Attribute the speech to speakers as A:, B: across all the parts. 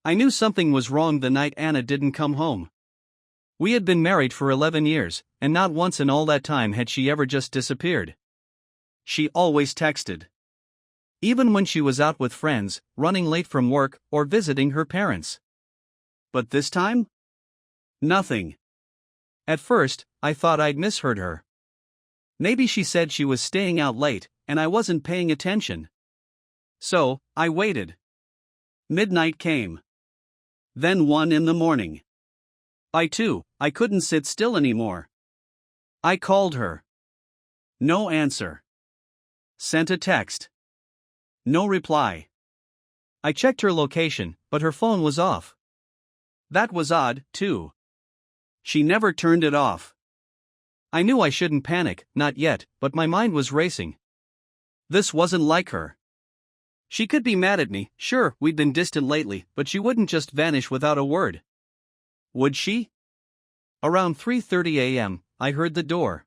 A: I knew something was wrong the night Anna didn't come home. We had been married for 11 years, and not once in all that time had she ever just disappeared. She always texted. Even when she was out with friends, running late from work, or visiting her parents. But this time? Nothing. At first, I thought I'd misheard her. Maybe she said she was staying out late, and I wasn't paying attention. So, I waited. Midnight came. Then 1 in the morning. By 2, I couldn't sit still anymore. I called her. No answer. Sent a text. No reply. I checked her location, but her phone was off. That was odd, too. She never turned it off. I knew I shouldn't panic, not yet, but my mind was racing. This wasn't like her. She could be mad at me, sure, we'd been distant lately, but she wouldn't just vanish without a word. Would she? Around 3:30 a.m., I heard the door.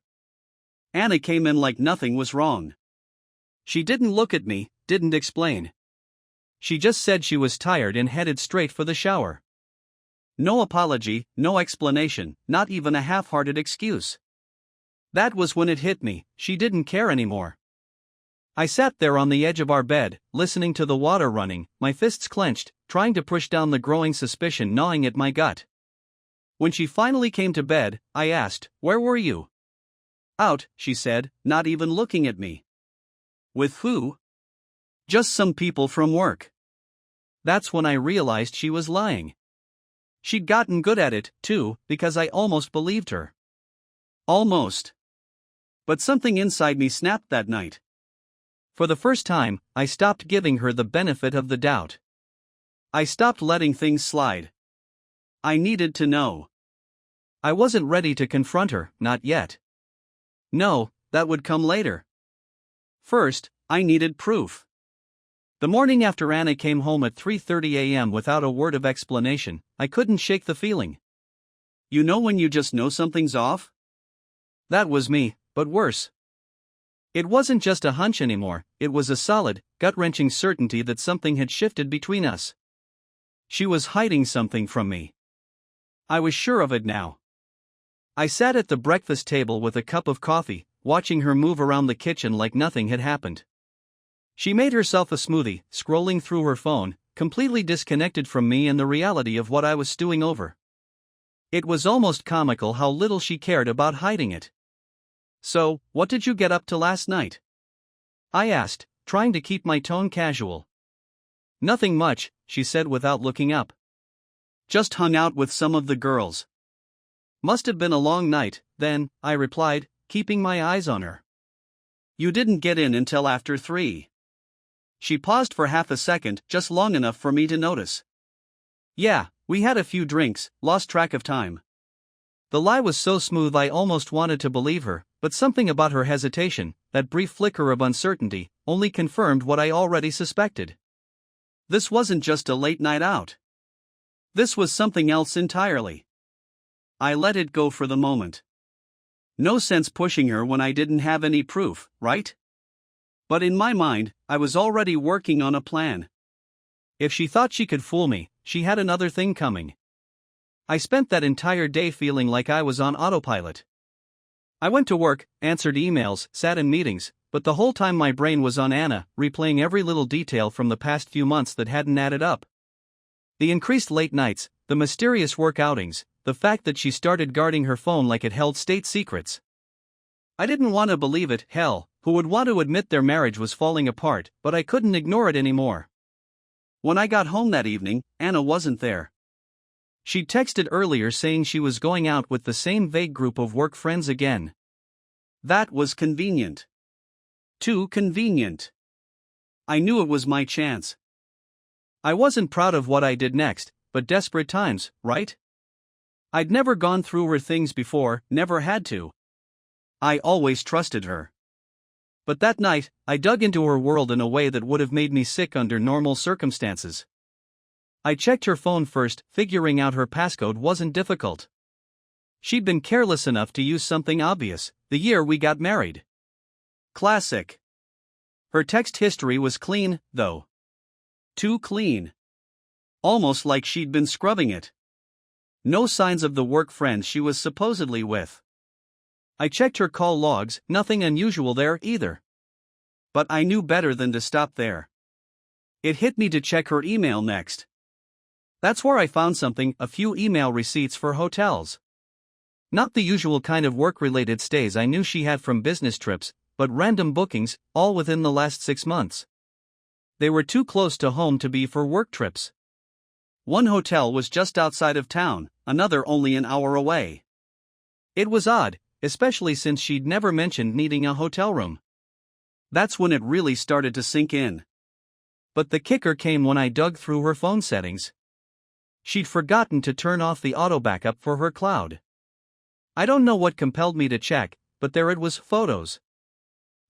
A: Anna came in like nothing was wrong. She didn't look at me, didn't explain. She just said she was tired and headed straight for the shower. No apology, no explanation, not even a half-hearted excuse. That was when it hit me, she didn't care anymore. I sat there on the edge of our bed, listening to the water running, my fists clenched, trying to push down the growing suspicion gnawing at my gut. When she finally came to bed, I asked, "Where were you?" "Out," she said, not even looking at me. "With who?" "Just some people from work." That's when I realized she was lying. She'd gotten good at it, too, because I almost believed her. Almost. But something inside me snapped that night. For the first time, I stopped giving her the benefit of the doubt. I stopped letting things slide. I needed to know. I wasn't ready to confront her, not yet. No, that would come later. First, I needed proof. The morning after Anna came home at 3:30 a.m. without a word of explanation, I couldn't shake the feeling. You know when you just know something's off? That was me, but worse. It wasn't just a hunch anymore, it was a solid, gut-wrenching certainty that something had shifted between us. She was hiding something from me. I was sure of it now. I sat at the breakfast table with a cup of coffee, watching her move around the kitchen like nothing had happened. She made herself a smoothie, scrolling through her phone, completely disconnected from me and the reality of what I was stewing over. It was almost comical how little she cared about hiding it. "So, what did you get up to last night?" I asked, trying to keep my tone casual. "Nothing much," she said without looking up. "Just hung out with some of the girls." "Must have been a long night, then," I replied, keeping my eyes on her. "You didn't get in until after 3. She paused for half a second, just long enough for me to notice. "Yeah, we had a few drinks, lost track of time." The lie was so smooth I almost wanted to believe her, but something about her hesitation, that brief flicker of uncertainty, only confirmed what I already suspected. This wasn't just a late night out. This was something else entirely. I let it go for the moment. No sense pushing her when I didn't have any proof, right? But in my mind, I was already working on a plan. If she thought she could fool me, she had another thing coming. I spent that entire day feeling like I was on autopilot. I went to work, answered emails, sat in meetings, but the whole time my brain was on Anna, replaying every little detail from the past few months that hadn't added up. The increased late nights, the mysterious work outings, the fact that she started guarding her phone like it held state secrets. I didn't want to believe it, hell, who would want to admit their marriage was falling apart, but I couldn't ignore it anymore. When I got home that evening, Anna wasn't there. She'd texted earlier saying she was going out with the same vague group of work friends again. That was convenient. Too convenient. I knew it was my chance. I wasn't proud of what I did next, but desperate times, right? I'd never gone through her things before, never had to. I always trusted her. But that night, I dug into her world in a way that would have made me sick under normal circumstances. I checked her phone first, figuring out her passcode wasn't difficult. She'd been careless enough to use something obvious, the year we got married. Classic. Her text history was clean, though. Too clean. almost like she'd been scrubbing it. No signs of the work friends she was supposedly with. I checked her call logs, nothing unusual there either. But I knew better than to stop there. It hit me to check her email next. That's where I found something, a few email receipts for hotels. Not the usual kind of work-related stays I knew she had from business trips, but random bookings, all within the last 6 months. They were too close to home to be for work trips. One hotel was just outside of town, another only an hour away. It was odd, especially since she'd never mentioned needing a hotel room. That's when it really started to sink in. But the kicker came when I dug through her phone settings. She'd forgotten to turn off the auto backup for her cloud. I don't know what compelled me to check, but there it was, photos.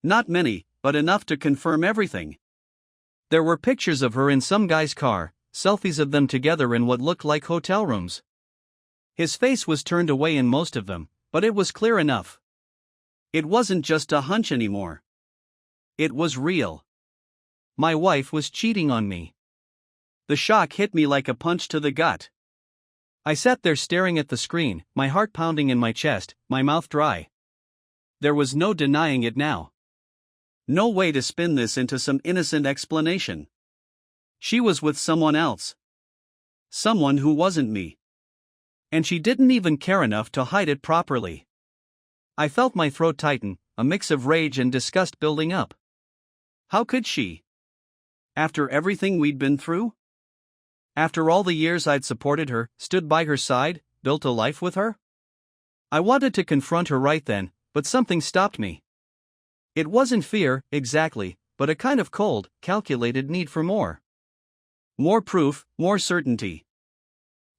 A: Not many, but enough to confirm everything. There were pictures of her in some guy's car, selfies of them together in what looked like hotel rooms. His face was turned away in most of them, but it was clear enough. It wasn't just a hunch anymore. It was real. My wife was cheating on me. The shock hit me like a punch to the gut. I sat there staring at the screen, my heart pounding in my chest, my mouth dry. There was no denying it now. No way to spin this into some innocent explanation. She was with someone else. Someone who wasn't me. And she didn't even care enough to hide it properly. I felt my throat tighten, a mix of rage and disgust building up. How could she? After everything we'd been through? After all the years I'd supported her, stood by her side, built a life with her? I wanted to confront her right then, but something stopped me. It wasn't fear, exactly, but a kind of cold, calculated need for more. More proof, more certainty.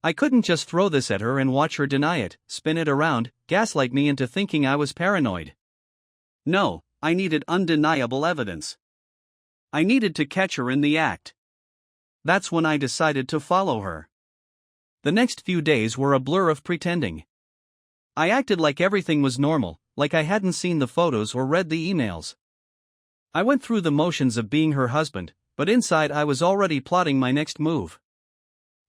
A: I couldn't just throw this at her and watch her deny it, spin it around, gaslight me into thinking I was paranoid. No, I needed undeniable evidence. I needed to catch her in the act. That's when I decided to follow her. The next few days were a blur of pretending. I acted like everything was normal, like I hadn't seen the photos or read the emails. I went through the motions of being her husband, but inside I was already plotting my next move.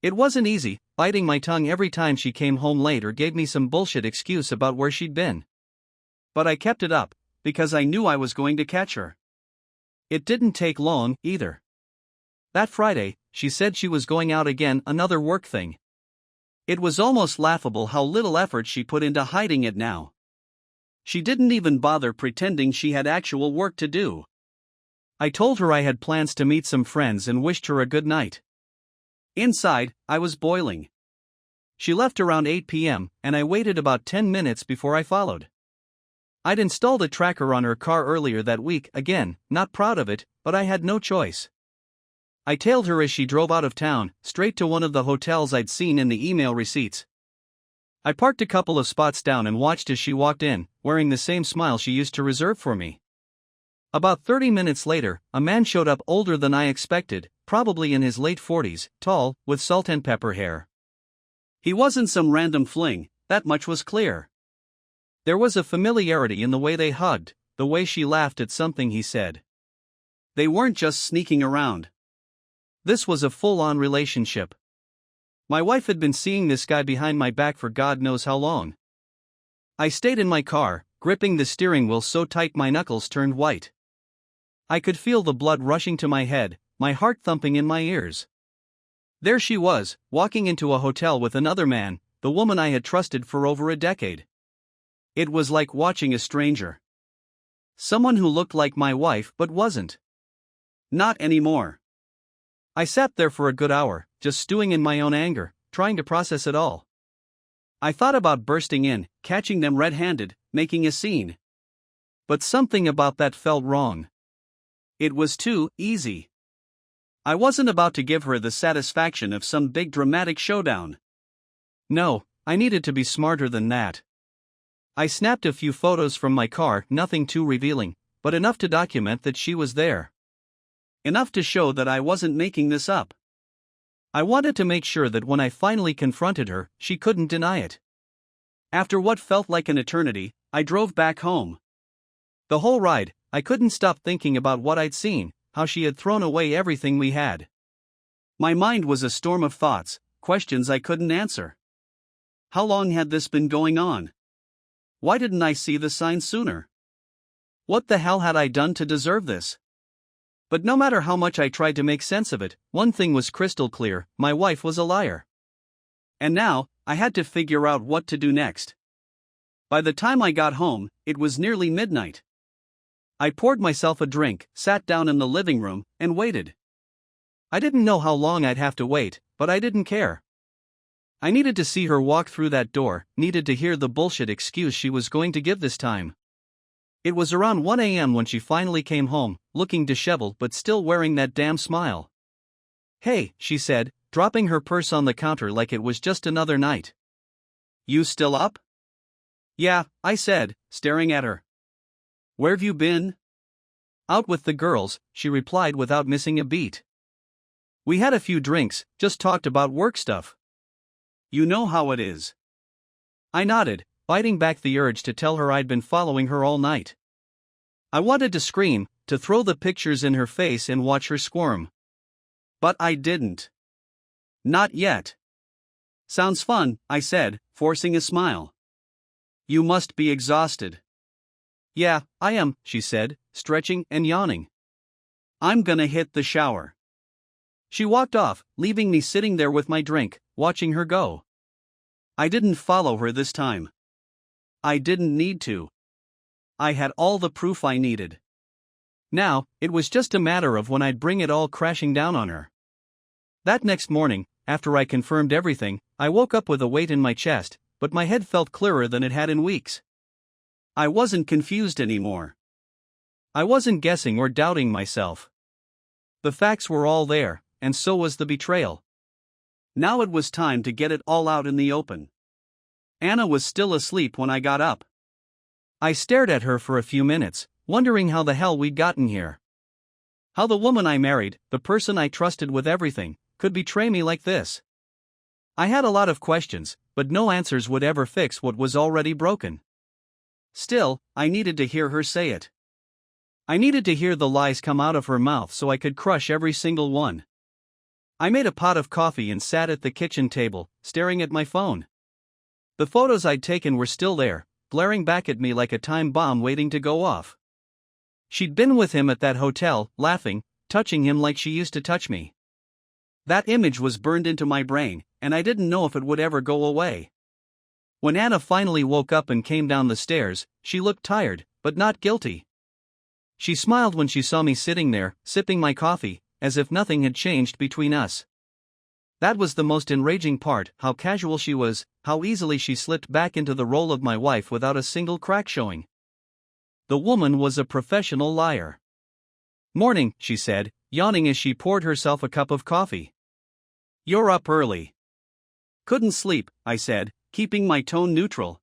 A: It wasn't easy, biting my tongue every time she came home late or gave me some bullshit excuse about where she'd been. But I kept it up, because I knew I was going to catch her. It didn't take long, either. That Friday, she said she was going out again, another work thing. It was almost laughable how little effort she put into hiding it now. She didn't even bother pretending she had actual work to do. I told her I had plans to meet some friends and wished her a good night. Inside, I was boiling. She left around 8 p.m., and I waited about 10 minutes before I followed. I'd installed a tracker on her car earlier that week, again, not proud of it, but I had no choice. I tailed her as she drove out of town, straight to one of the hotels I'd seen in the email receipts. I parked a couple of spots down and watched as she walked in, wearing the same smile she used to reserve for me. About 30 minutes later, a man showed up older than I expected, probably in his late 40s, tall, with salt and pepper hair. He wasn't some random fling, that much was clear. There was a familiarity in the way they hugged, the way she laughed at something he said. They weren't just sneaking around. This was a full-on relationship. My wife had been seeing this guy behind my back for God knows how long. I stayed in my car, gripping the steering wheel so tight my knuckles turned white. I could feel the blood rushing to my head, my heart thumping in my ears. There she was, walking into a hotel with another man, the woman I had trusted for over a decade. It was like watching a stranger. Someone who looked like my wife but wasn't. Not anymore. I sat there for a good hour, just stewing in my own anger, trying to process it all. I thought about bursting in, catching them red-handed, making a scene. But something about that felt wrong. It was too easy. I wasn't about to give her the satisfaction of some big dramatic showdown. No, I needed to be smarter than that. I snapped a few photos from my car, nothing too revealing, but enough to document that she was there. Enough to show that I wasn't making this up. I wanted to make sure that when I finally confronted her, she couldn't deny it. After what felt like an eternity, I drove back home. The whole ride, I couldn't stop thinking about what I'd seen, how she had thrown away everything we had. My mind was a storm of thoughts, questions I couldn't answer. How long had this been going on? Why didn't I see the signs sooner? What the hell had I done to deserve this? But no matter how much I tried to make sense of it, one thing was crystal clear: my wife was a liar. And now, I had to figure out what to do next. By the time I got home, it was nearly midnight. I poured myself a drink, sat down in the living room, and waited. I didn't know how long I'd have to wait, but I didn't care. I needed to see her walk through that door, needed to hear the bullshit excuse she was going to give this time. It was around 1 a.m. when she finally came home, looking disheveled but still wearing that damn smile. "Hey," she said, dropping her purse on the counter like it was just another night. "You still up?" "Yeah," I said, staring at her. "Where've you been?" "Out with the girls," she replied without missing a beat. "We had a few drinks, just talked about work stuff. You know how it is." I nodded, fighting back the urge to tell her I'd been following her all night. I wanted to scream, to throw the pictures in her face and watch her squirm. But I didn't. Not yet. "Sounds fun," I said, forcing a smile. "You must be exhausted." "Yeah, I am," she said, stretching and yawning. "I'm gonna hit the shower." She walked off, leaving me sitting there with my drink, watching her go. I didn't follow her this time. I didn't need to. I had all the proof I needed. Now, it was just a matter of when I'd bring it all crashing down on her. That next morning, after I confirmed everything, I woke up with a weight in my chest, but my head felt clearer than it had in weeks. I wasn't confused anymore. I wasn't guessing or doubting myself. The facts were all there, and so was the betrayal. Now it was time to get it all out in the open. Anna was still asleep when I got up. I stared at her for a few minutes, wondering how the hell we'd gotten here. How the woman I married, the person I trusted with everything, could betray me like this. I had a lot of questions, but no answers would ever fix what was already broken. Still, I needed to hear her say it. I needed to hear the lies come out of her mouth so I could crush every single one. I made a pot of coffee and sat at the kitchen table, staring at my phone. The photos I'd taken were still there, glaring back at me like a time bomb waiting to go off. She'd been with him at that hotel, laughing, touching him like she used to touch me. That image was burned into my brain, and I didn't know if it would ever go away. When Anna finally woke up and came down the stairs, she looked tired, but not guilty. She smiled when she saw me sitting there, sipping my coffee, as if nothing had changed between us. That was the most enraging part, how casual she was, how easily she slipped back into the role of my wife without a single crack showing. The woman was a professional liar. "Morning," she said, yawning as she poured herself a cup of coffee. "You're up early." "Couldn't sleep," I said, keeping my tone neutral.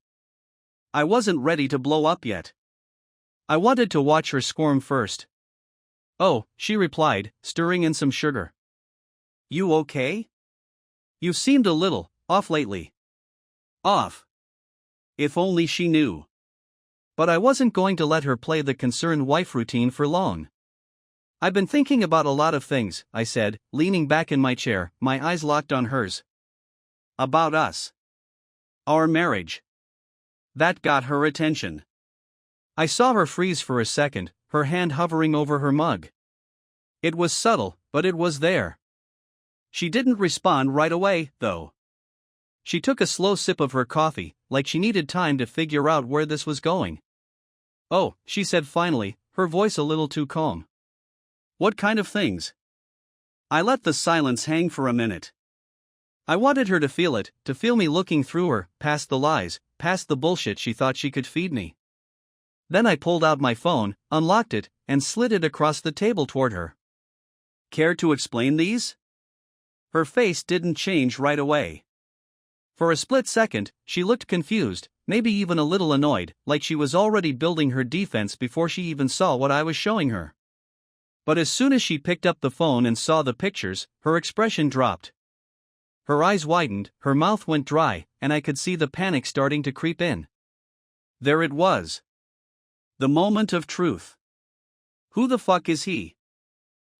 A: I wasn't ready to blow up yet. I wanted to watch her squirm first. "Oh," she replied, stirring in some sugar. "You okay? You seemed a little off lately." Off. If only she knew. But I wasn't going to let her play the concerned wife routine for long. "I've been thinking about a lot of things," I said, leaning back in my chair, my eyes locked on hers. "About us. Our marriage." That got her attention. I saw her freeze for a second, her hand hovering over her mug. It was subtle, but it was there. She didn't respond right away, though. She took a slow sip of her coffee, like she needed time to figure out where this was going. "Oh," she said finally, her voice a little too calm. "What kind of things?" I let the silence hang for a minute. I wanted her to feel it, to feel me looking through her, past the lies, past the bullshit she thought she could feed me. Then I pulled out my phone, unlocked it, and slid it across the table toward her. "Care to explain these?" Her face didn't change right away. For a split second, she looked confused, maybe even a little annoyed, like she was already building her defense before she even saw what I was showing her. But as soon as she picked up the phone and saw the pictures, her expression dropped. Her eyes widened, her mouth went dry, and I could see the panic starting to creep in. There it was. The moment of truth. "Who the fuck is he?"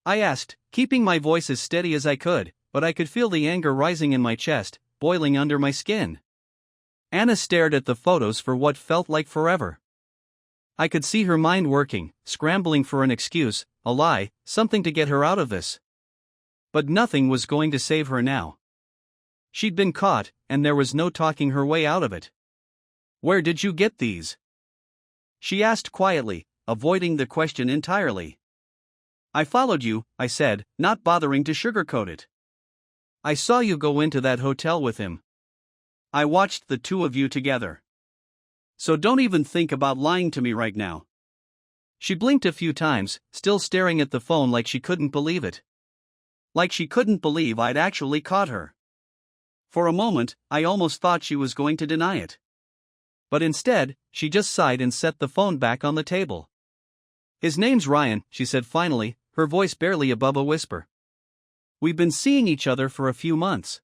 A: I asked, keeping my voice as steady as I could, but I could feel the anger rising in my chest, boiling under my skin. Anna stared at the photos for what felt like forever. I could see her mind working, scrambling for an excuse, a lie, something to get her out of this. But nothing was going to save her now. She'd been caught, and there was no talking her way out of it. "Where did you get these?" she asked quietly, avoiding the question entirely. "I followed you," I said, not bothering to sugarcoat it. "I saw you go into that hotel with him. I watched the two of you together. So don't even think about lying to me right now." She blinked a few times, still staring at the phone like she couldn't believe it. Like she couldn't believe I'd actually caught her. For a moment, I almost thought she was going to deny it. But instead, she just sighed and set the phone back on the table. "His name's Ryan," she said finally, her voice barely above a whisper. "We've been seeing each other for a few months."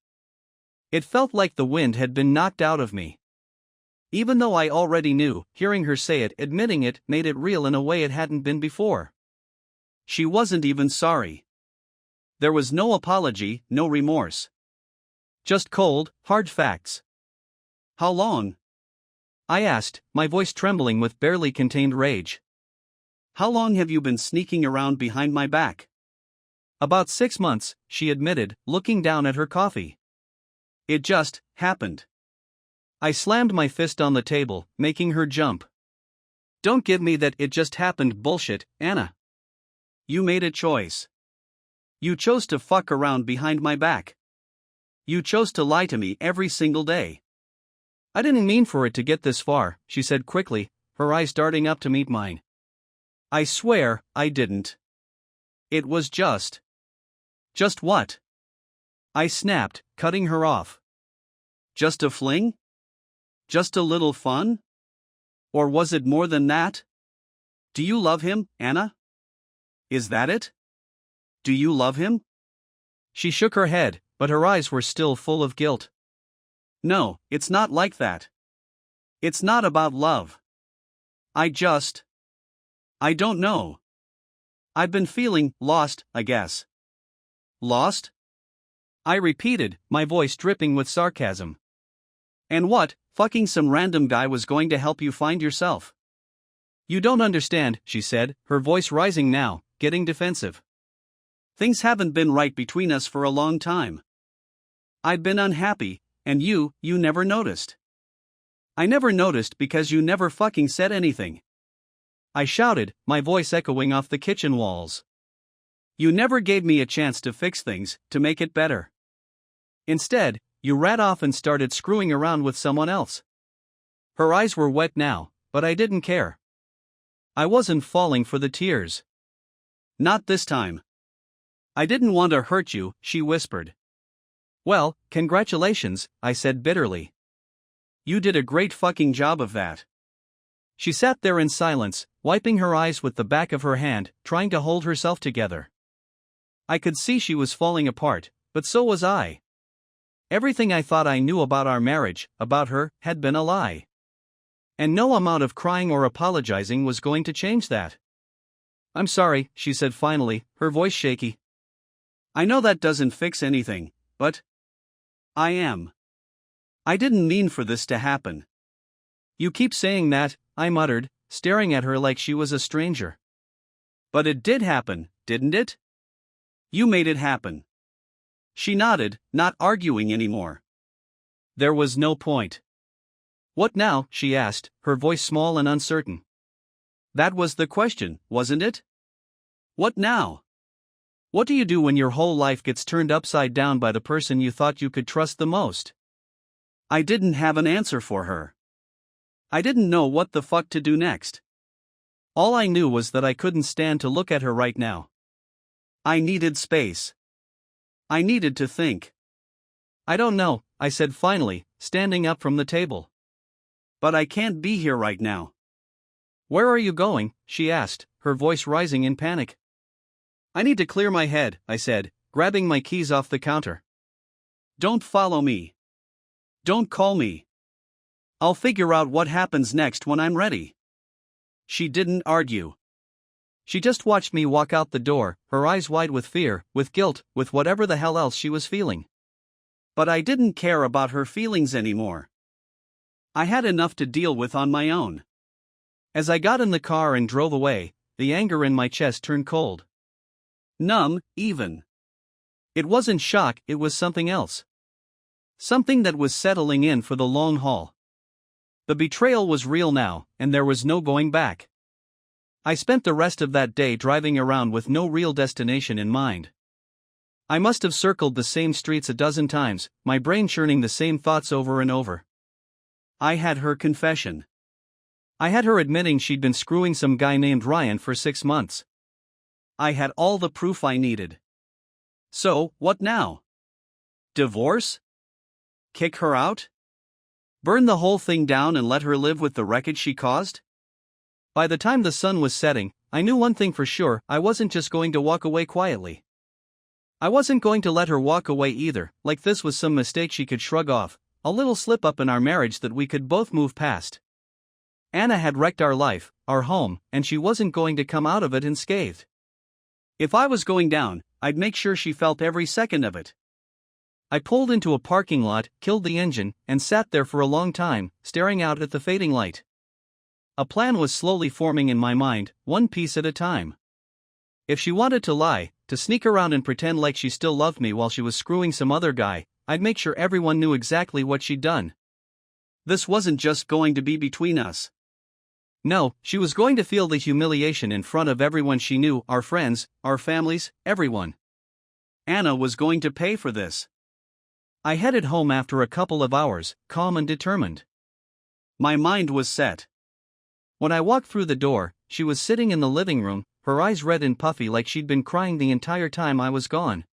A: It felt like the wind had been knocked out of me. Even though I already knew, hearing her say it, admitting it, made it real in a way it hadn't been before. She wasn't even sorry. There was no apology, no remorse. Just cold, hard facts. "How long?" I asked, my voice trembling with barely contained rage. "How long have you been sneaking around behind my back?" "About 6 months," she admitted, looking down at her coffee. "It just happened." I slammed my fist on the table, making her jump. "Don't give me that 'it just happened' bullshit, Anna. You made a choice. You chose to fuck around behind my back. You chose to lie to me every single day." "I didn't mean for it to get this far," she said quickly, her eyes darting up to meet mine. "I swear, I didn't. It was just..." "Just what?" I snapped, cutting her off. "Just a fling? Just a little fun? Or was it more than that? Do you love him, Anna? Is that it? Do you love him?" She shook her head, but her eyes were still full of guilt. "No, it's not like that. It's not about love. I don't know. I've been feeling lost, I guess." "Lost?" I repeated, my voice dripping with sarcasm. "And what, fucking some random guy was going to help you find yourself?" "You don't understand," she said, her voice rising now, getting defensive. "Things haven't been right between us for a long time. I've been unhappy, and you never noticed." "I never noticed because you never fucking said anything," I shouted, my voice echoing off the kitchen walls. "You never gave me a chance to fix things, to make it better. Instead, you ran off and started screwing around with someone else." Her eyes were wet now, but I didn't care. I wasn't falling for the tears. "Not this time. I didn't want to hurt you," she whispered. "Well, congratulations," I said bitterly. "You did a great fucking job of that." She sat there in silence, wiping her eyes with the back of her hand, trying to hold herself together. I could see she was falling apart, but so was I. Everything I thought I knew about our marriage, about her, had been a lie. And no amount of crying or apologizing was going to change that. "I'm sorry," she said finally, her voice shaky. "I know that doesn't fix anything, but I am. I didn't mean for this to happen." "You keep saying that," I muttered, staring at her like she was a stranger. "But it did happen, didn't it? You made it happen." She nodded, not arguing anymore. There was no point. "What now?" she asked, her voice small and uncertain. That was the question, wasn't it? What now? What do you do when your whole life gets turned upside down by the person you thought you could trust the most? I didn't have an answer for her. I didn't know what the fuck to do next. All I knew was that I couldn't stand to look at her right now. I needed space. I needed to think. "I don't know," I said finally, standing up from the table. "But I can't be here right now." "Where are you going?" she asked, her voice rising in panic. "I need to clear my head," I said, grabbing my keys off the counter. "Don't follow me. Don't call me. I'll figure out what happens next when I'm ready." She didn't argue. She just watched me walk out the door, her eyes wide with fear, with guilt, with whatever the hell else she was feeling. But I didn't care about her feelings anymore. I had enough to deal with on my own. As I got in the car and drove away, the anger in my chest turned cold. Numb, even. It wasn't shock, it was something else. Something that was settling in for the long haul. The betrayal was real now, and there was no going back. I spent the rest of that day driving around with no real destination in mind. I must have circled the same streets a dozen times, my brain churning the same thoughts over and over. I had her confession. I had her admitting she'd been screwing some guy named Ryan for 6 months. I had all the proof I needed. So, what now? Divorce? Kick her out? Burn the whole thing down and let her live with the wreckage she caused? By the time the sun was setting, I knew one thing for sure: I wasn't just going to walk away quietly. I wasn't going to let her walk away either, like this was some mistake she could shrug off, a little slip up in our marriage that we could both move past. Anna had wrecked our life, our home, and she wasn't going to come out of it unscathed. If I was going down, I'd make sure she felt every second of it. I pulled into a parking lot, killed the engine, and sat there for a long time, staring out at the fading light. A plan was slowly forming in my mind, one piece at a time. If she wanted to lie, to sneak around and pretend like she still loved me while she was screwing some other guy, I'd make sure everyone knew exactly what she'd done. This wasn't just going to be between us. No, she was going to feel the humiliation in front of everyone she knew, our friends, our families, everyone. Anna was going to pay for this. I headed home after a couple of hours, calm and determined. My mind was set. When I walked through the door, she was sitting in the living room, her eyes red and puffy like she'd been crying the entire time I was gone.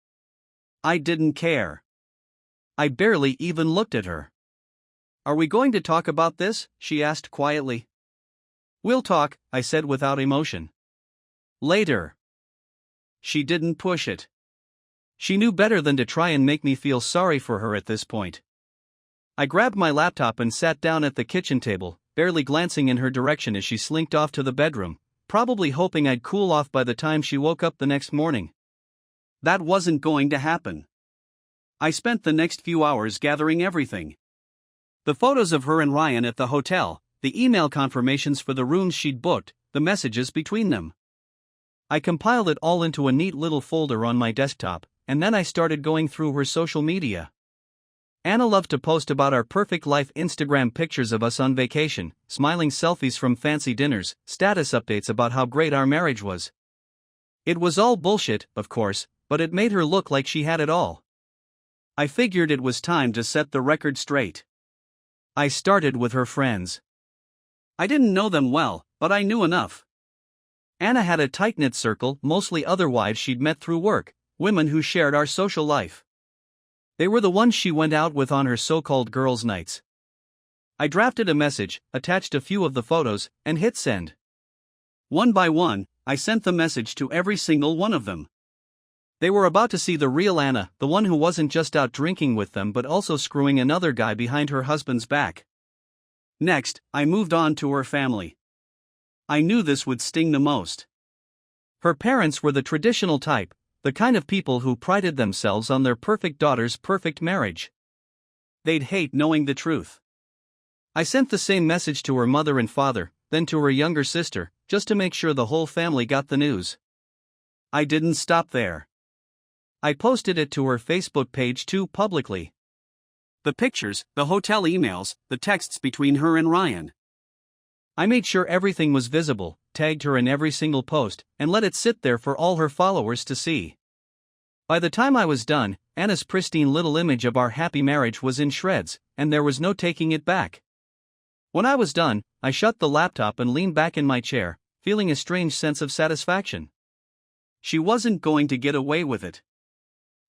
A: I didn't care. I barely even looked at her. "Are we going to talk about this?" she asked quietly. "We'll talk," I said without emotion. "Later." She didn't push it. She knew better than to try and make me feel sorry for her at this point. I grabbed my laptop and sat down at the kitchen table, barely glancing in her direction as she slinked off to the bedroom, probably hoping I'd cool off by the time she woke up the next morning. That wasn't going to happen. I spent the next few hours gathering everything. The photos of her and Ryan at the hotel, the email confirmations for the rooms she'd booked, the messages between them. I compiled it all into a neat little folder on my desktop, and then I started going through her social media. Anna loved to post about our perfect life Instagram pictures of us on vacation, smiling selfies from fancy dinners, status updates about how great our marriage was. It was all bullshit, of course, but it made her look like she had it all. I figured it was time to set the record straight. I started with her friends. I didn't know them well, but I knew enough. Anna had a tight-knit circle, mostly other wives she'd met through work, women who shared our social life. They were the ones she went out with on her so-called girls' nights. I drafted a message, attached a few of the photos, and hit send. One by one, I sent the message to every single one of them. They were about to see the real Anna, the one who wasn't just out drinking with them but also screwing another guy behind her husband's back. Next, I moved on to her family. I knew this would sting the most. Her parents were the traditional type, the kind of people who prided themselves on their perfect daughter's perfect marriage. They'd hate knowing the truth. I sent the same message to her mother and father, then to her younger sister, just to make sure the whole family got the news. I didn't stop there. I posted it to her Facebook page too publicly. The pictures, the hotel emails, the texts between her and Ryan. I made sure everything was visible, tagged her in every single post, and let it sit there for all her followers to see. By the time I was done, Anna's pristine little image of our happy marriage was in shreds, and there was no taking it back. When I was done, I shut the laptop and leaned back in my chair, feeling a strange sense of satisfaction. She wasn't going to get away with it.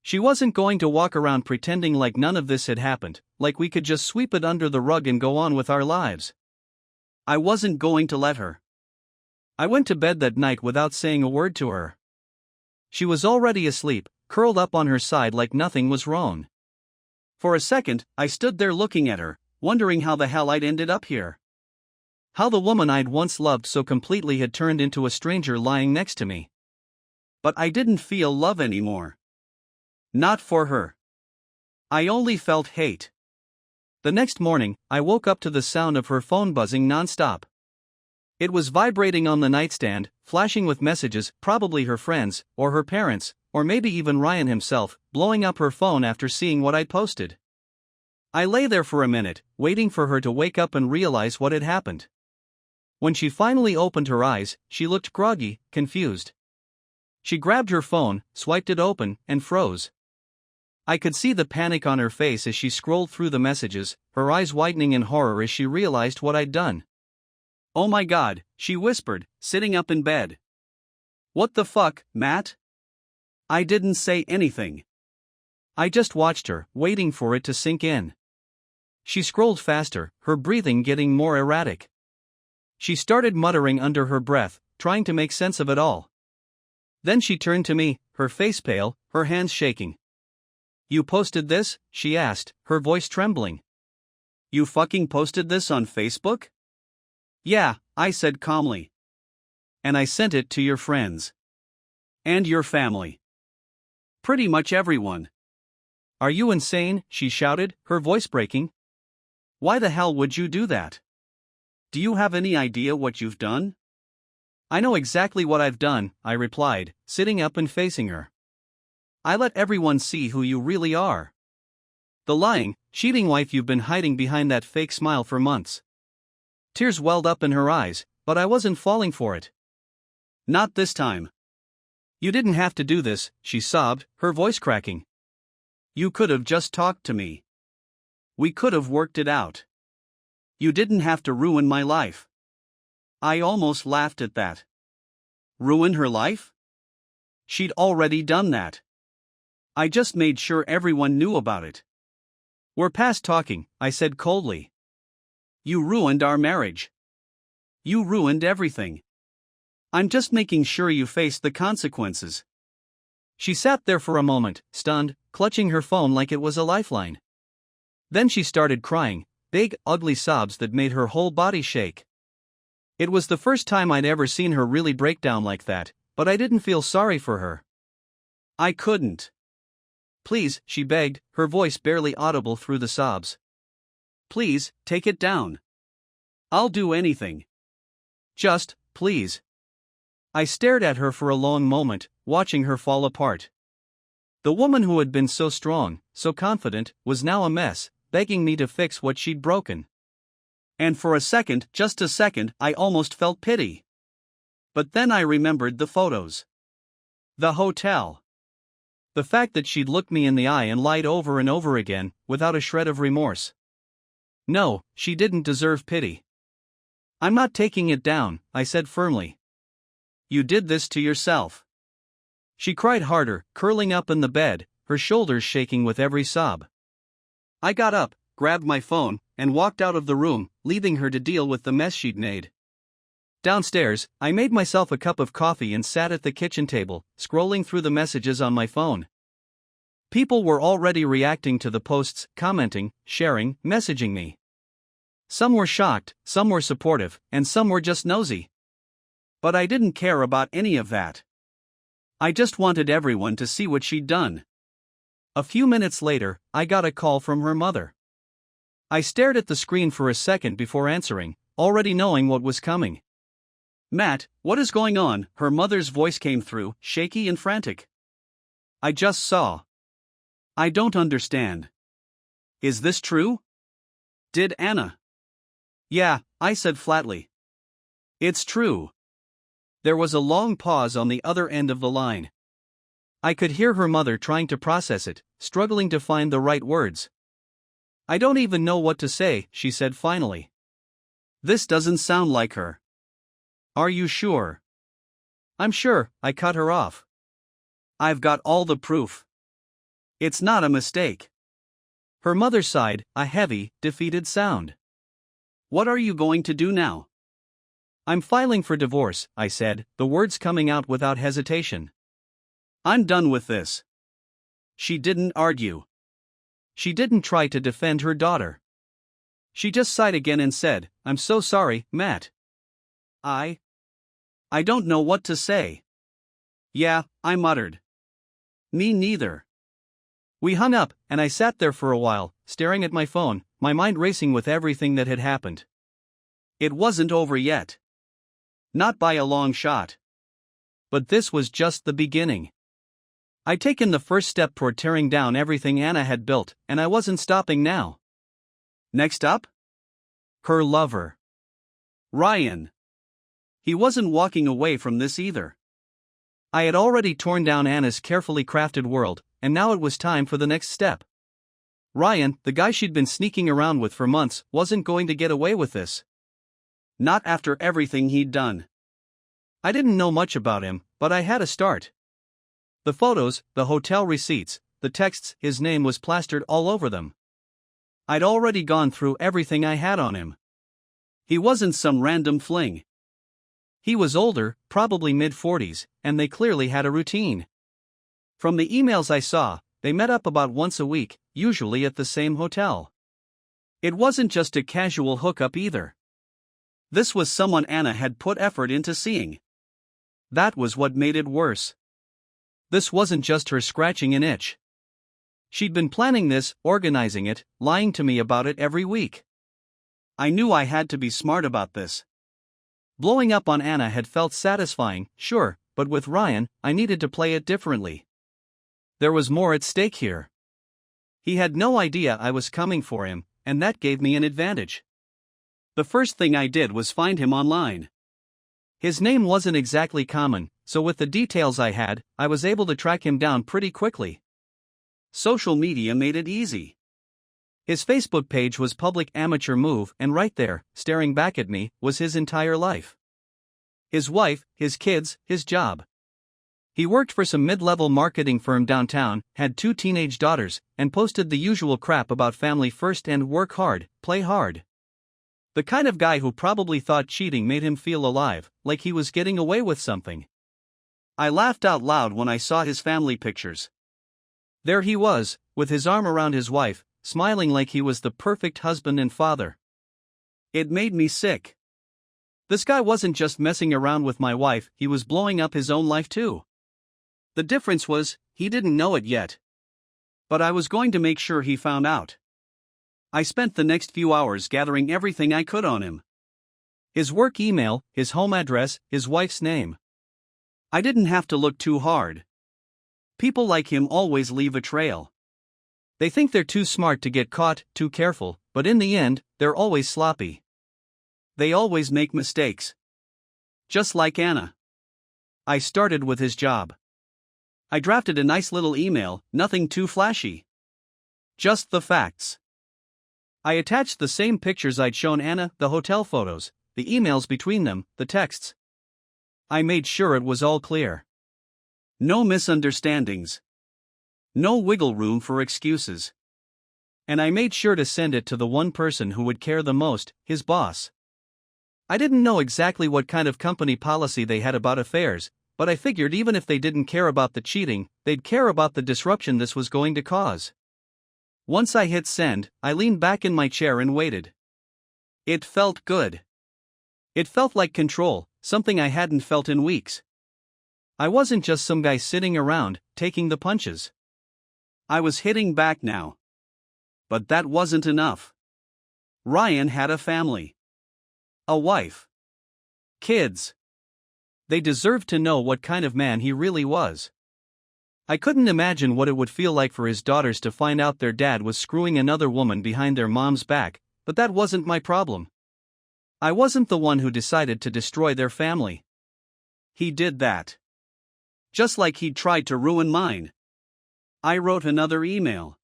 A: She wasn't going to walk around pretending like none of this had happened, like we could just sweep it under the rug and go on with our lives. I wasn't going to let her. I went to bed that night without saying a word to her. She was already asleep, curled up on her side like nothing was wrong. For a second, I stood there looking at her, wondering how the hell I'd ended up here. How the woman I'd once loved so completely had turned into a stranger lying next to me. But I didn't feel love anymore. Not for her. I only felt hate. The next morning, I woke up to the sound of her phone buzzing nonstop. It was vibrating on the nightstand, flashing with messages, probably her friends, or her parents, or maybe even Ryan himself, blowing up her phone after seeing what I'd posted. I lay there for a minute, waiting for her to wake up and realize what had happened. When she finally opened her eyes, she looked groggy, confused. She grabbed her phone, swiped it open, and froze. I could see the panic on her face as she scrolled through the messages, her eyes widening in horror as she realized what I'd done. "Oh my God," she whispered, sitting up in bed. "What the fuck, Matt?" I didn't say anything. I just watched her, waiting for it to sink in. She scrolled faster, her breathing getting more erratic. She started muttering under her breath, trying to make sense of it all. Then she turned to me, her face pale, her hands shaking. "You posted this?" she asked, her voice trembling. "You fucking posted this on Facebook?" "Yeah," I said calmly. "And I sent it to your friends. And your family. Pretty much everyone." "Are you insane?" she shouted, her voice breaking. "Why the hell would you do that? Do you have any idea what you've done?" "I know exactly what I've done," I replied, sitting up and facing her. "I let everyone see who you really are. The lying, cheating wife you've been hiding behind that fake smile for months." Tears welled up in her eyes, but I wasn't falling for it. "Not this time." "You didn't have to do this," she sobbed, her voice cracking. "You could have just talked to me. We could have worked it out. You didn't have to ruin my life." I almost laughed at that. Ruin her life? She'd already done that. I just made sure everyone knew about it. "We're past talking," I said coldly. "You ruined our marriage. You ruined everything. I'm just making sure you face the consequences." She sat there for a moment, stunned, clutching her phone like it was a lifeline. Then she started crying, big, ugly sobs that made her whole body shake. It was the first time I'd ever seen her really break down like that, but I didn't feel sorry for her. I couldn't. "Please," she begged, her voice barely audible through the sobs. "Please, take it down. I'll do anything. Just, please." I stared at her for a long moment, watching her fall apart. The woman who had been so strong, so confident, was now a mess, begging me to fix what she'd broken. And for a second, just a second, I almost felt pity. But then I remembered the photos. The hotel. The fact that she'd looked me in the eye and lied over and over again, without a shred of remorse. No, she didn't deserve pity. "I'm not taking it down," I said firmly. "You did this to yourself." She cried harder, curling up in the bed, her shoulders shaking with every sob. I got up, grabbed my phone, and walked out of the room, leaving her to deal with the mess she'd made. Downstairs, I made myself a cup of coffee and sat at the kitchen table, scrolling through the messages on my phone. People were already reacting to the posts, commenting, sharing, messaging me. Some were shocked, some were supportive, and some were just nosy. But I didn't care about any of that. I just wanted everyone to see what she'd done. A few minutes later, I got a call from her mother. I stared at the screen for a second before answering, already knowing what was coming. "Matt, what is going on?" her mother's voice came through, shaky and frantic. "I just saw. I don't understand. Is this true? Did Anna?" "Yeah," I said flatly. "It's true." There was a long pause on the other end of the line. I could hear her mother trying to process it, struggling to find the right words. "I don't even know what to say," she said finally. "This doesn't sound like her." "Are you sure?" "I'm sure," I cut her off. "I've got all the proof. It's not a mistake." Her mother sighed, a heavy, defeated sound. "What are you going to do now?" "I'm filing for divorce," I said, the words coming out without hesitation. "I'm done with this." She didn't argue. She didn't try to defend her daughter. She just sighed again and said, "I'm so sorry, Matt. I don't know what to say." "Yeah," I muttered. "Me neither." We hung up, and I sat there for a while, staring at my phone, my mind racing with everything that had happened. It wasn't over yet. Not by a long shot. But this was just the beginning. I'd taken the first step toward tearing down everything Anna had built, and I wasn't stopping now. Next up? Her lover. Ryan. He wasn't walking away from this either. I had already torn down Anna's carefully crafted world, and now it was time for the next step. Ryan, the guy she'd been sneaking around with for months, wasn't going to get away with this. Not after everything he'd done. I didn't know much about him, but I had a start. The photos, the hotel receipts, the texts, his name was plastered all over them. I'd already gone through everything I had on him. He wasn't some random fling. He was older, probably mid-40s, and they clearly had a routine. From the emails I saw, they met up about once a week, usually at the same hotel. It wasn't just a casual hookup either. This was someone Anna had put effort into seeing. That was what made it worse. This wasn't just her scratching an itch. She'd been planning this, organizing it, lying to me about it every week. I knew I had to be smart about this. Blowing up on Anna had felt satisfying, sure, but with Ryan, I needed to play it differently. There was more at stake here. He had no idea I was coming for him, and that gave me an advantage. The first thing I did was find him online. His name wasn't exactly common, so with the details I had, I was able to track him down pretty quickly. Social media made it easy. His Facebook page was public amateur move, and right there, staring back at me, was his entire life. His wife, his kids, his job. He worked for some mid-level marketing firm downtown, had 2 teenage daughters, and posted the usual crap about family first and work hard, play hard. The kind of guy who probably thought cheating made him feel alive, like he was getting away with something. I laughed out loud when I saw his family pictures. There he was, with his arm around his wife, smiling like he was the perfect husband and father. It made me sick. This guy wasn't just messing around with my wife, he was blowing up his own life too. The difference was, he didn't know it yet. But I was going to make sure he found out. I spent the next few hours gathering everything I could on him. His work email, his home address, his wife's name. I didn't have to look too hard. People like him always leave a trail. They think they're too smart to get caught, too careful, but in the end, they're always sloppy. They always make mistakes. Just like Anna. I started with his job. I drafted a nice little email, nothing too flashy. Just the facts. I attached the same pictures I'd shown Anna, the hotel photos, the emails between them, the texts. I made sure it was all clear. No misunderstandings. No wiggle room for excuses. And I made sure to send it to the one person who would care the most, his boss. I didn't know exactly what kind of company policy they had about affairs, but I figured even if they didn't care about the cheating, they'd care about the disruption this was going to cause. Once I hit send, I leaned back in my chair and waited. It felt good. It felt like control, something I hadn't felt in weeks. I wasn't just some guy sitting around, taking the punches. I was hitting back now. But that wasn't enough. Ryan had a family. A wife. Kids. They deserved to know what kind of man he really was. I couldn't imagine what it would feel like for his daughters to find out their dad was screwing another woman behind their mom's back, but that wasn't my problem. I wasn't the one who decided to destroy their family. He did that. Just like he'd tried to ruin mine. I wrote another email.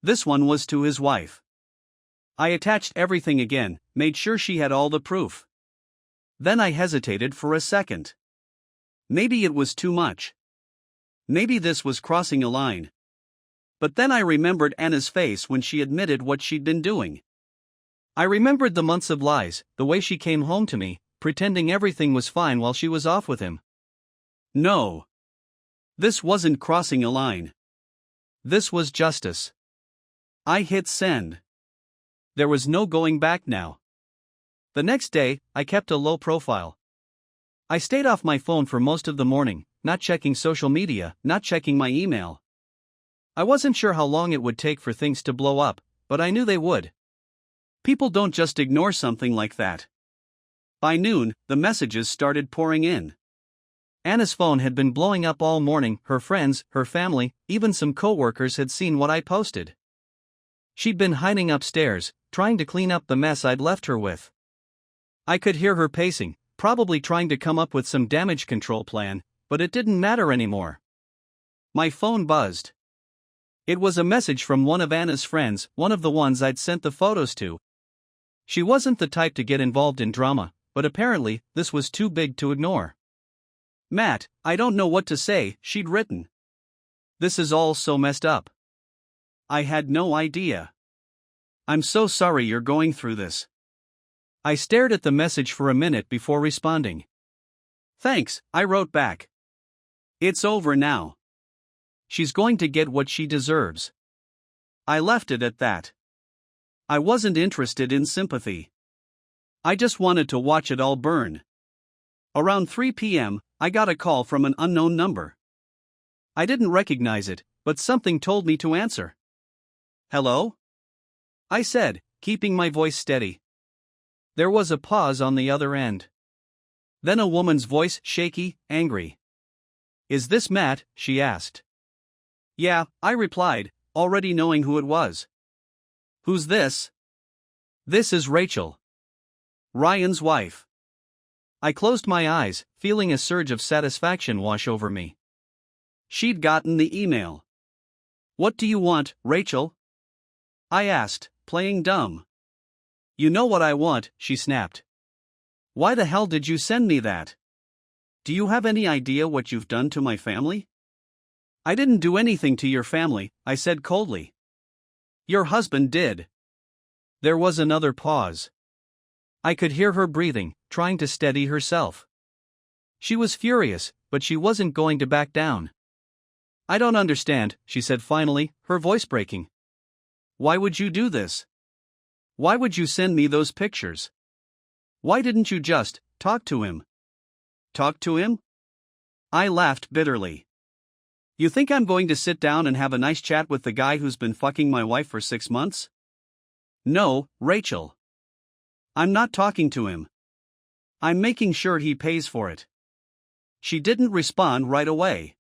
A: This one was to his wife. I attached everything again, made sure she had all the proof. Then I hesitated for a second. Maybe it was too much. Maybe this was crossing a line. But then I remembered Anna's face when she admitted what she'd been doing. I remembered the months of lies, the way she came home to me, pretending everything was fine while she was off with him. No. This wasn't crossing a line. This was justice. I hit send. There was no going back now. The next day, I kept a low profile. I stayed off my phone for most of the morning, not checking social media, not checking my email. I wasn't sure how long it would take for things to blow up, but I knew they would. People don't just ignore something like that. By noon, the messages started pouring in. Anna's phone had been blowing up all morning. Her friends, her family, even some coworkers had seen what I posted. She'd been hiding upstairs, trying to clean up the mess I'd left her with. I could hear her pacing, probably trying to come up with some damage control plan, but it didn't matter anymore. My phone buzzed. It was a message from one of Anna's friends, one of the ones I'd sent the photos to. She wasn't the type to get involved in drama, but apparently, this was too big to ignore. "Matt, I don't know what to say," she'd written. "This is all so messed up. I had no idea. I'm so sorry you're going through this." I stared at the message for a minute before responding. "Thanks," I wrote back. "It's over now. She's going to get what she deserves." I left it at that. I wasn't interested in sympathy. I just wanted to watch it all burn. Around 3 p.m., I got a call from an unknown number. I didn't recognize it, but something told me to answer. "Hello?" I said, keeping my voice steady. There was a pause on the other end. Then a woman's voice, shaky, angry. "Is this Matt?" she asked. "Yeah," I replied, already knowing who it was. "Who's this?" "This is Rachel. Ryan's wife." I closed my eyes, feeling a surge of satisfaction wash over me. She'd gotten the email. "What do you want, Rachel?" I asked, playing dumb. "You know what I want," she snapped. "Why the hell did you send me that? Do you have any idea what you've done to my family?" "I didn't do anything to your family," I said coldly. "Your husband did." There was another pause. I could hear her breathing, trying to steady herself. She was furious, but she wasn't going to back down. "I don't understand," she said finally, her voice breaking. "Why would you do this? Why would you send me those pictures? Why didn't you just talk to him?" "Talk to him?" I laughed bitterly. "You think I'm going to sit down and have a nice chat with the guy who's been fucking my wife for 6 months? No, Rachel. I'm not talking to him. I'm making sure he pays for it." She didn't respond right away.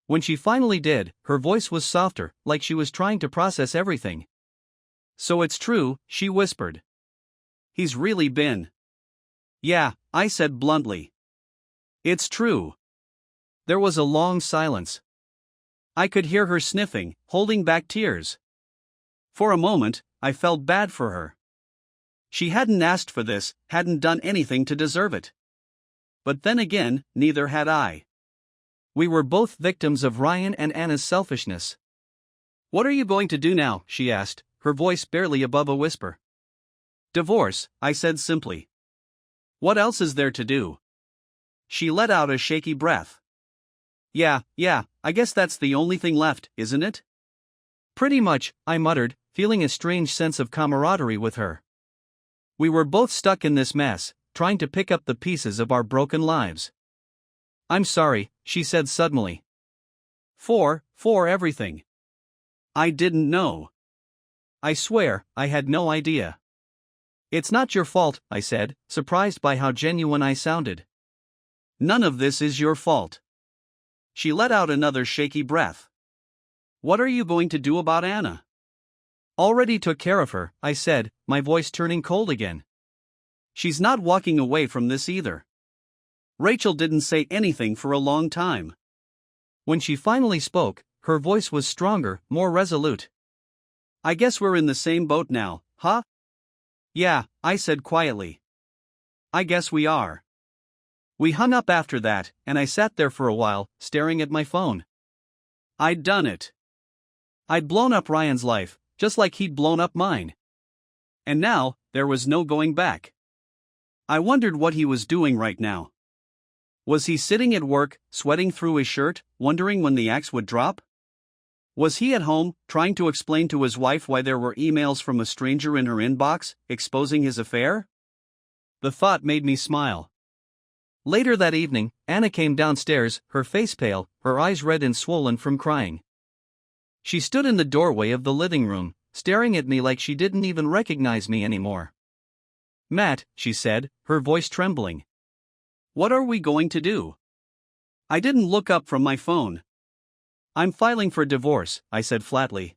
A: When she finally did, her voice was softer, like she was trying to process everything. "So it's true," she whispered. "He's really been..." "Yeah," I said bluntly. "It's true." There was a long silence. I could hear her sniffing, holding back tears. For a moment, I felt bad for her. She hadn't asked for this, hadn't done anything to deserve it. But then again, neither had I. We were both victims of Ryan and Anna's selfishness. "What are you going to do now?" she asked, her voice barely above a whisper. "Divorce," I said simply. "What else is there to do?" She let out a shaky breath. Yeah, I guess that's the only thing left, isn't it?" "Pretty much," I muttered, feeling a strange sense of camaraderie with her. We were both stuck in this mess, trying to pick up the pieces of our broken lives. "I'm sorry," she said suddenly. For everything. I didn't know. I swear, I had no idea." "It's not your fault," I said, surprised by how genuine I sounded. "None of this is your fault." She let out another shaky breath. "What are you going to do about Anna?" "Already took care of her," I said, my voice turning cold again. "She's not walking away from this either." Rachel didn't say anything for a long time. When she finally spoke, her voice was stronger, more resolute. "I guess we're in the same boat now, huh?" "Yeah," I said quietly. "I guess we are." We hung up after that, and I sat there for a while, staring at my phone. I'd done it. I'd blown up Ryan's life, just like he'd blown up mine. And now, there was no going back. I wondered what he was doing right now. Was he sitting at work, sweating through his shirt, wondering when the axe would drop? Was he at home, trying to explain to his wife why there were emails from a stranger in her inbox, exposing his affair? The thought made me smile. Later that evening, Anna came downstairs, her face pale, her eyes red and swollen from crying. She stood in the doorway of the living room, staring at me like she didn't even recognize me anymore. "Matt," she said, her voice trembling. "What are we going to do?" I didn't look up from my phone. "I'm filing for divorce," I said flatly.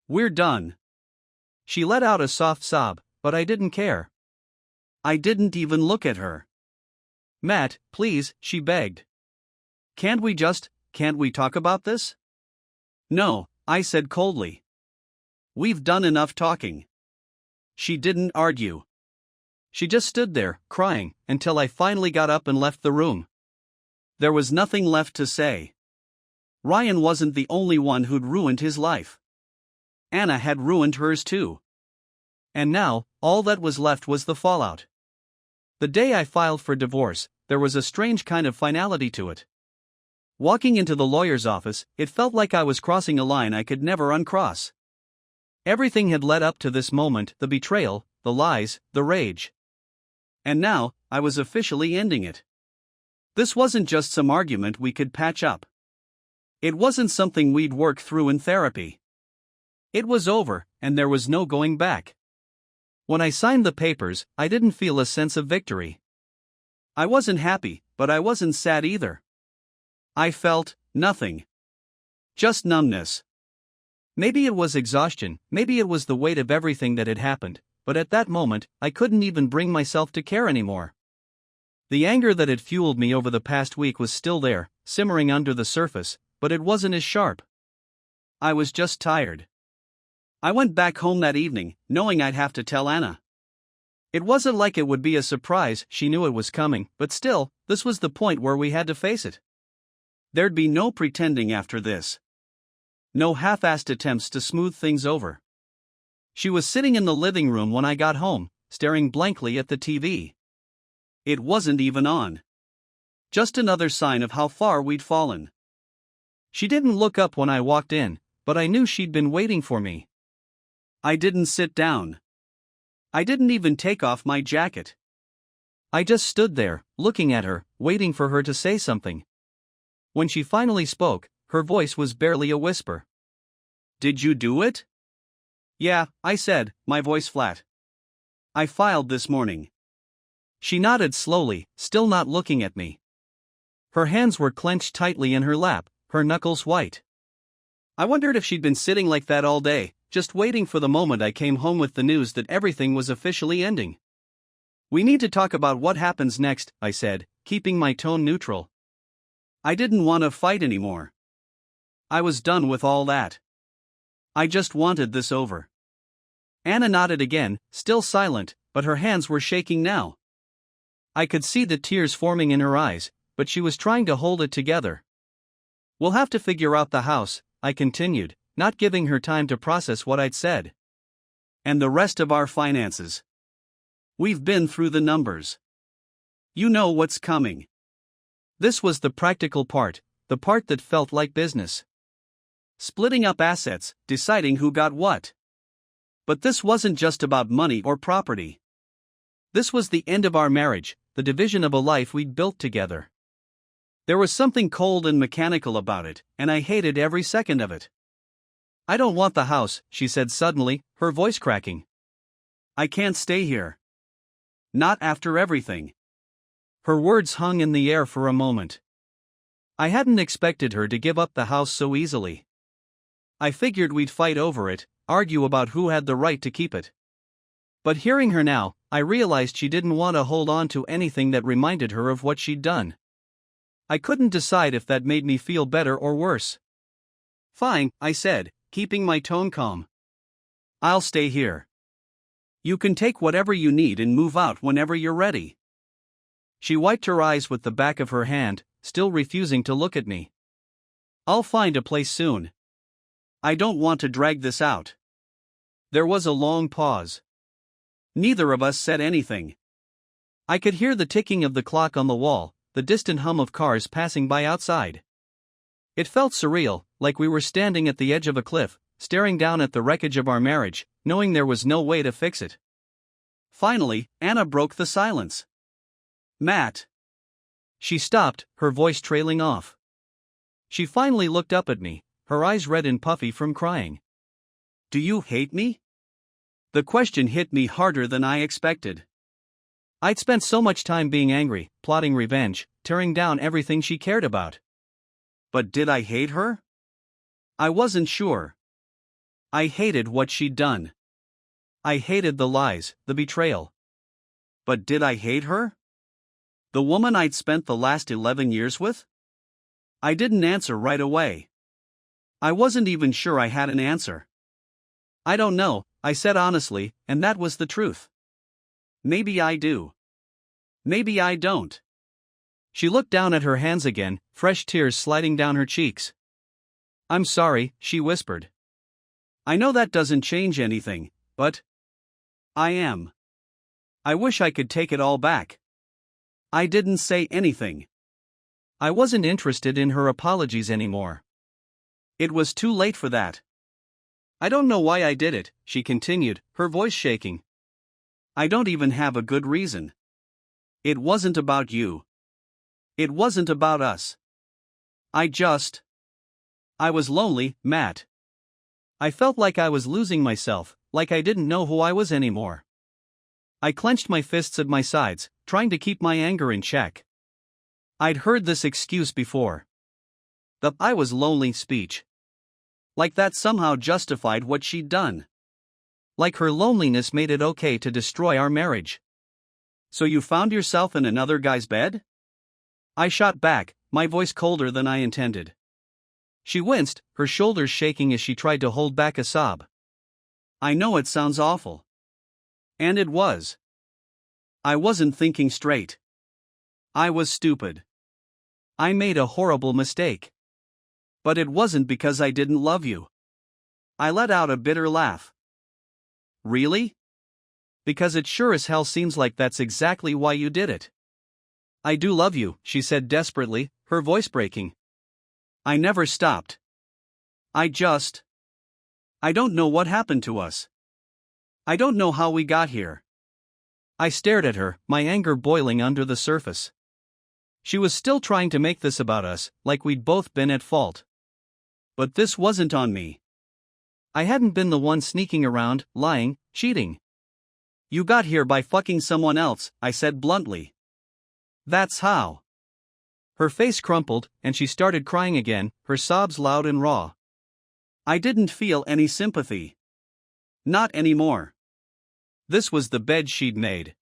A: "We're done." She let out a soft sob, but I didn't care. I didn't even look at her. "Matt, please," she begged. Can't we talk about this?" "No," I said coldly. "We've done enough talking." She didn't argue. She just stood there, crying, until I finally got up and left the room. There was nothing left to say. Ryan wasn't the only one who'd ruined his life. Anna had ruined hers too. And now, all that was left was the fallout. The day I filed for divorce, there was a strange kind of finality to it. Walking into the lawyer's office, it felt like I was crossing a line I could never uncross. Everything had led up to this moment, the betrayal, the lies, the rage. And now, I was officially ending it. This wasn't just some argument we could patch up. It wasn't something we'd work through in therapy. It was over, and there was no going back. When I signed the papers, I didn't feel a sense of victory. I wasn't happy, but I wasn't sad either. I felt nothing. Just numbness. Maybe it was exhaustion, maybe it was the weight of everything that had happened, but at that moment, I couldn't even bring myself to care anymore. The anger that had fueled me over the past week was still there, simmering under the surface, but it wasn't as sharp. I was just tired. I went back home that evening, knowing I'd have to tell Anna. It wasn't like it would be a surprise, she knew it was coming, but still, this was the point where we had to face it. There'd be no pretending after this. No half-assed attempts to smooth things over. She was sitting in the living room when I got home, staring blankly at the TV. It wasn't even on. Just another sign of how far we'd fallen. She didn't look up when I walked in, but I knew she'd been waiting for me. I didn't sit down. I didn't even take off my jacket. I just stood there, looking at her, waiting for her to say something. When she finally spoke, her voice was barely a whisper. "Did you do it?" "Yeah," I said, my voice flat. "I filed this morning." She nodded slowly, still not looking at me. Her hands were clenched tightly in her lap, her knuckles white. I wondered if she'd been sitting like that all day, just waiting for the moment I came home with the news that everything was officially ending. "We need to talk about what happens next," I said, keeping my tone neutral. I didn't want to fight anymore. I was done with all that. I just wanted this over. Anna nodded again, still silent, but her hands were shaking now. I could see the tears forming in her eyes, but she was trying to hold it together. "We'll have to figure out the house," I continued, not giving her time to process what I'd said. "And the rest of our finances. We've been through the numbers. You know what's coming." This was the practical part, the part that felt like business. Splitting up assets, deciding who got what. But this wasn't just about money or property. This was the end of our marriage, the division of a life we'd built together. There was something cold and mechanical about it, and I hated every second of it. "I don't want the house," she said suddenly, her voice cracking. "I can't stay here. Not after everything." Her words hung in the air for a moment. I hadn't expected her to give up the house so easily. I figured we'd fight over it, argue about who had the right to keep it. But hearing her now, I realized she didn't want to hold on to anything that reminded her of what she'd done. I couldn't decide if that made me feel better or worse. "Fine," I said, keeping my tone calm. "I'll stay here. You can take whatever you need and move out whenever you're ready." She wiped her eyes with the back of her hand, still refusing to look at me. "I'll find a place soon. I don't want to drag this out." There was a long pause. Neither of us said anything. I could hear the ticking of the clock on the wall, the distant hum of cars passing by outside. It felt surreal, like we were standing at the edge of a cliff, staring down at the wreckage of our marriage, knowing there was no way to fix it. Finally, Anna broke the silence. "Matt." She stopped, her voice trailing off. She finally looked up at me, her eyes red and puffy from crying. "Do you hate me?" The question hit me harder than I expected. I'd spent so much time being angry, plotting revenge, tearing down everything she cared about. But did I hate her? I wasn't sure. I hated what she'd done. I hated the lies, the betrayal. But did I hate her? The woman I'd spent the last 11 years with? I didn't answer right away. I wasn't even sure I had an answer. "I don't know," I said honestly, and that was the truth. "Maybe I do. Maybe I don't." She looked down at her hands again, fresh tears sliding down her cheeks. "I'm sorry," she whispered. "I know that doesn't change anything, but I am. I wish I could take it all back." I didn't say anything. I wasn't interested in her apologies anymore. It was too late for that. "I don't know why I did it," she continued, her voice shaking. "I don't even have a good reason. It wasn't about you. It wasn't about us. I was lonely, Matt. I felt like I was losing myself, like I didn't know who I was anymore." I clenched my fists at my sides, trying to keep my anger in check. I'd heard this excuse before. The "I was lonely" speech. Like that somehow justified what she'd done. Like her loneliness made it okay to destroy our marriage. "So you found yourself in another guy's bed?" I shot back, my voice colder than I intended. She winced, her shoulders shaking as she tried to hold back a sob. "I know it sounds awful." And it was. I wasn't thinking straight. I was stupid. I made a horrible mistake. But it wasn't because I didn't love you. I let out a bitter laugh. "Really? Because it sure as hell seems like that's exactly why you did it." "I do love you," she said desperately, her voice breaking. I never stopped. I don't know what happened to us. I don't know how we got here." I stared at her, my anger boiling under the surface. She was still trying to make this about us, like we'd both been at fault. But this wasn't on me. I hadn't been the one sneaking around, lying, cheating. "You got here by fucking someone else," I said bluntly. "That's how." Her face crumpled, and she started crying again, her sobs loud and raw. I didn't feel any sympathy. Not anymore. This was the bed she'd made.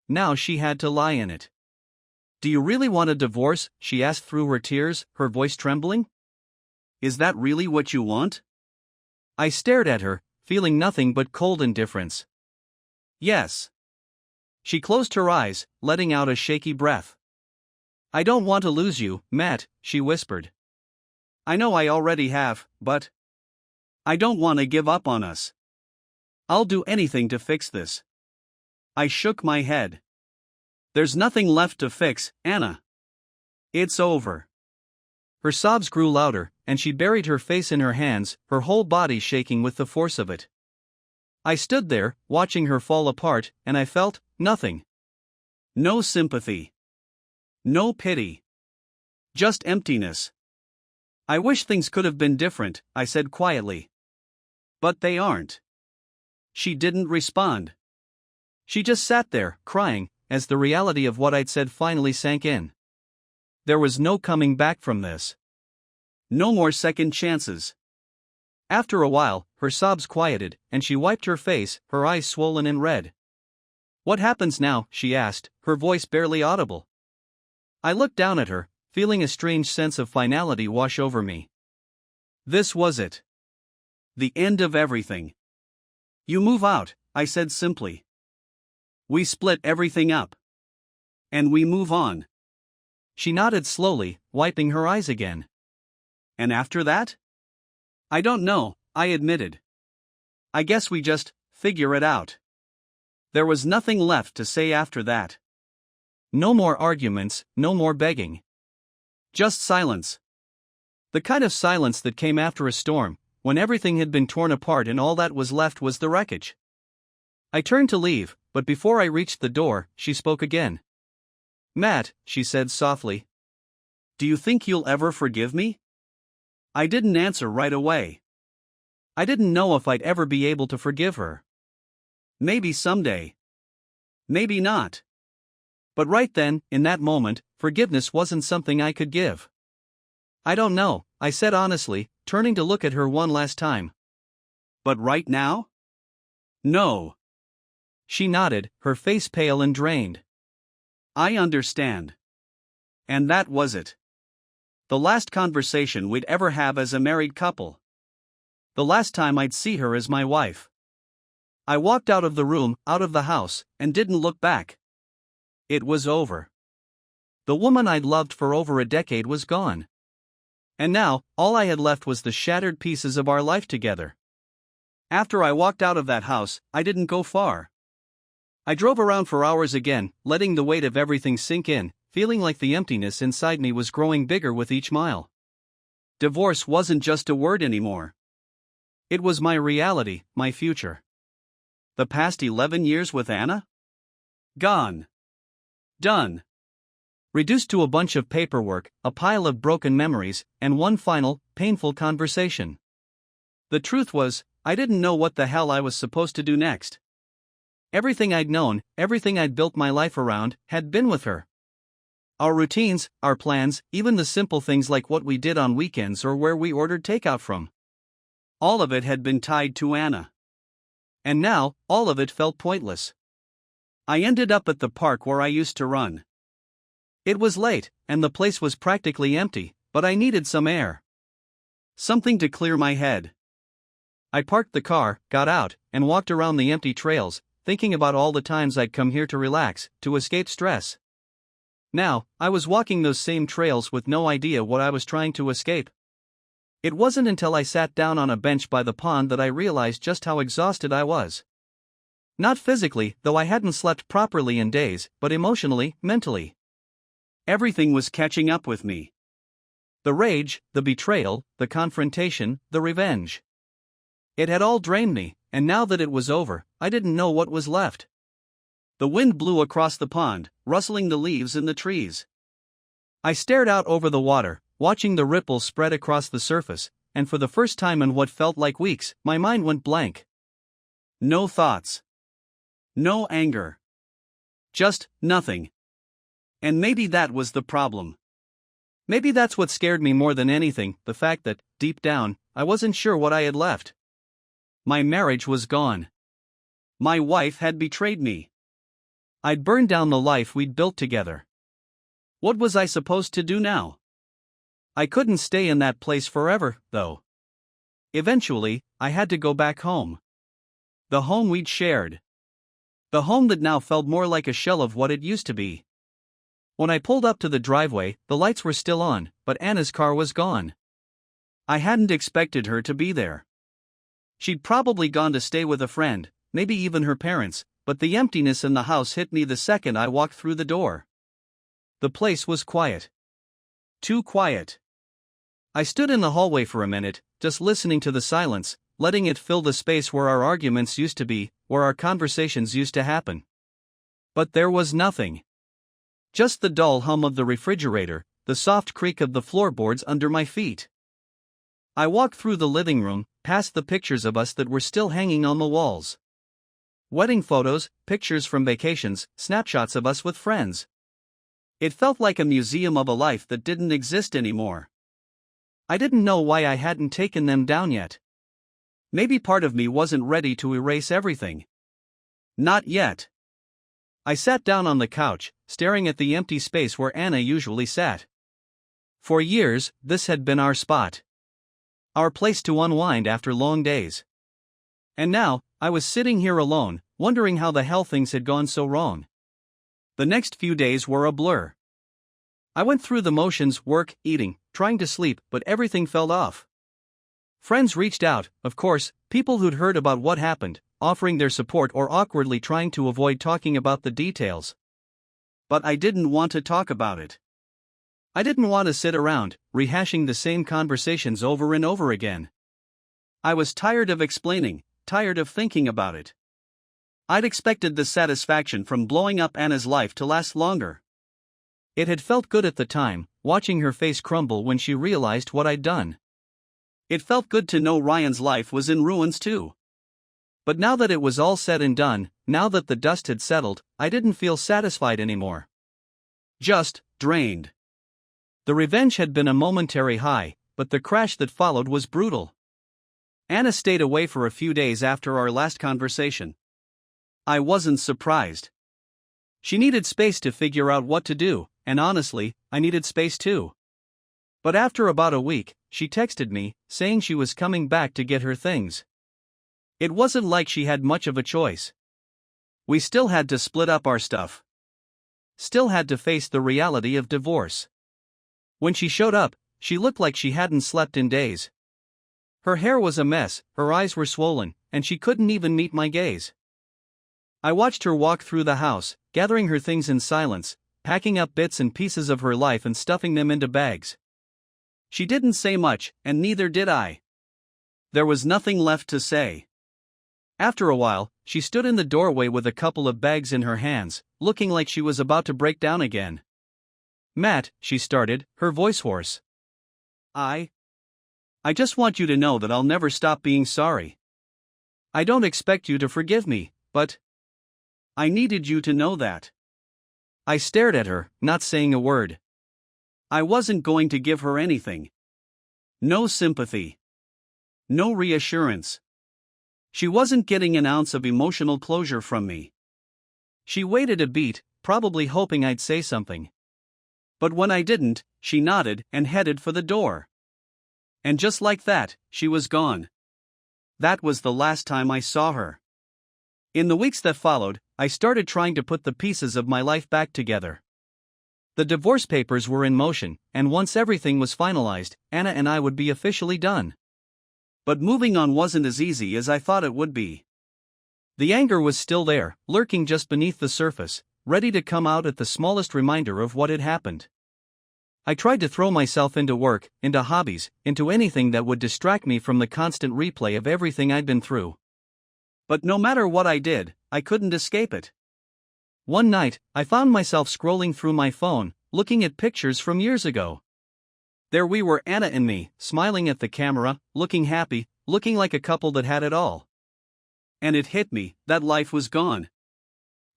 A: Now she had to lie in it. "Do you really want a divorce?" she asked through her tears, her voice trembling. "Is that really what you want?" I stared at her, feeling nothing but cold indifference. "Yes." She closed her eyes, letting out a shaky breath. "I don't want to lose you, Matt," she whispered. "I know I already have, but I don't want to give up on us. I'll do anything to fix this." I shook my head. "There's nothing left to fix, Anna. It's over." Her sobs grew louder, and she buried her face in her hands, her whole body shaking with the force of it. I stood there, watching her fall apart, and I felt nothing. No sympathy. No pity. Just emptiness. "I wish things could have been different," I said quietly. "But they aren't." She didn't respond. She just sat there, crying, as the reality of what I'd said finally sank in. There was no coming back from this. No more second chances. After a while, her sobs quieted, and she wiped her face, her eyes swollen and red. "What happens now?" she asked, her voice barely audible. I looked down at her, feeling a strange sense of finality wash over me. This was it. The end of everything. "You move out," I said simply. "We split everything up. And we move on." She nodded slowly, wiping her eyes again. "And after that?" "I don't know," I admitted. "I guess we just figure it out." There was nothing left to say after that. No more arguments, no more begging. Just silence. The kind of silence that came after a storm, when everything had been torn apart and all that was left was the wreckage. I turned to leave, but before I reached the door, she spoke again. "Matt," she said softly. "Do you think you'll ever forgive me?" I didn't answer right away. I didn't know if I'd ever be able to forgive her. Maybe someday. Maybe not. But right then, in that moment, forgiveness wasn't something I could give. "I don't know," I said honestly, turning to look at her one last time. "But right now?" "No." She nodded, her face pale and drained. "I understand." And that was it. The last conversation we'd ever have as a married couple. The last time I'd see her as my wife. I walked out of the room, out of the house, and didn't look back. It was over. The woman I'd loved for over a decade was gone. And now, all I had left was the shattered pieces of our life together. After I walked out of that house, I didn't go far. I drove around for hours again, letting the weight of everything sink in, feeling like the emptiness inside me was growing bigger with each mile. Divorce wasn't just a word anymore. It was my reality, my future. The past 11 years with Anna? Gone. Done. Reduced to a bunch of paperwork, a pile of broken memories, and one final, painful conversation. The truth was, I didn't know what the hell I was supposed to do next. Everything I'd known, everything I'd built my life around, had been with her. Our routines, our plans, even the simple things like what we did on weekends or where we ordered takeout from. All of it had been tied to Anna. And now, all of it felt pointless. I ended up at the park where I used to run. It was late, and the place was practically empty, but I needed some air. Something to clear my head. I parked the car, got out, and walked around the empty trails, thinking about all the times I'd come here to relax, to escape stress. Now, I was walking those same trails with no idea what I was trying to escape. It wasn't until I sat down on a bench by the pond that I realized just how exhausted I was. Not physically, though I hadn't slept properly in days, but emotionally, mentally. Everything was catching up with me. The rage, the betrayal, the confrontation, the revenge. It had all drained me, and now that it was over, I didn't know what was left. The wind blew across the pond, rustling the leaves in the trees. I stared out over the water, watching the ripples spread across the surface, and for the first time in what felt like weeks, my mind went blank. No thoughts. No anger. Just nothing. And maybe that was the problem. Maybe that's what scared me more than anything, the fact that, deep down, I wasn't sure what I had left. My marriage was gone. My wife had betrayed me. I'd burned down the life we'd built together. What was I supposed to do now? I couldn't stay in that place forever, though. Eventually, I had to go back home. The home we'd shared. The home that now felt more like a shell of what it used to be. When I pulled up to the driveway, the lights were still on, but Anna's car was gone. I hadn't expected her to be there. She'd probably gone to stay with a friend, maybe even her parents, but the emptiness in the house hit me the second I walked through the door. The place was quiet. Too quiet. I stood in the hallway for a minute, just listening to the silence, letting it fill the space where our arguments used to be, where our conversations used to happen. But there was nothing. Just the dull hum of the refrigerator, the soft creak of the floorboards under my feet. I walked through the living room, past the pictures of us that were still hanging on the walls. Wedding photos, pictures from vacations, snapshots of us with friends. It felt like a museum of a life that didn't exist anymore. I didn't know why I hadn't taken them down yet. Maybe part of me wasn't ready to erase everything. Not yet. I sat down on the couch, staring at the empty space where Anna usually sat. For years, this had been our spot. Our place to unwind after long days. And now, I was sitting here alone, wondering how the hell things had gone so wrong. The next few days were a blur. I went through the motions, work, eating, trying to sleep, but everything fell off. Friends reached out, of course, people who'd heard about what happened, offering their support or awkwardly trying to avoid talking about the details. But I didn't want to talk about it. I didn't want to sit around, rehashing the same conversations over and over again. I was tired of explaining, tired of thinking about it. I'd expected the satisfaction from blowing up Anna's life to last longer. It had felt good at the time, watching her face crumble when she realized what I'd done. It felt good to know Ryan's life was in ruins too. But now that it was all said and done, now that the dust had settled, I didn't feel satisfied anymore. Just drained. The revenge had been a momentary high, but the crash that followed was brutal. Anna stayed away for a few days after our last conversation. I wasn't surprised. She needed space to figure out what to do, and honestly, I needed space too. But after about a week, she texted me, saying she was coming back to get her things. It wasn't like she had much of a choice. We still had to split up our stuff. Still had to face the reality of divorce. When she showed up, she looked like she hadn't slept in days. Her hair was a mess, her eyes were swollen, and she couldn't even meet my gaze. I watched her walk through the house, gathering her things in silence, packing up bits and pieces of her life and stuffing them into bags. She didn't say much, and neither did I. There was nothing left to say. After a while, she stood in the doorway with a couple of bags in her hands, looking like she was about to break down again. "Matt," she started, her voice hoarse. I just want you to know that I'll never stop being sorry. I don't expect you to forgive me, but I needed you to know that." I stared at her, not saying a word. I wasn't going to give her anything. No sympathy. No reassurance. She wasn't getting an ounce of emotional closure from me. She waited a beat, probably hoping I'd say something. But when I didn't, she nodded and headed for the door. And just like that, she was gone. That was the last time I saw her. In the weeks that followed, I started trying to put the pieces of my life back together. The divorce papers were in motion, and once everything was finalized, Anna and I would be officially done. But moving on wasn't as easy as I thought it would be. The anger was still there, lurking just beneath the surface, ready to come out at the smallest reminder of what had happened. I tried to throw myself into work, into hobbies, into anything that would distract me from the constant replay of everything I'd been through. But no matter what I did, I couldn't escape it. One night, I found myself scrolling through my phone, looking at pictures from years ago. There we were, Anna and me, smiling at the camera, looking happy, looking like a couple that had it all. And it hit me, that life was gone.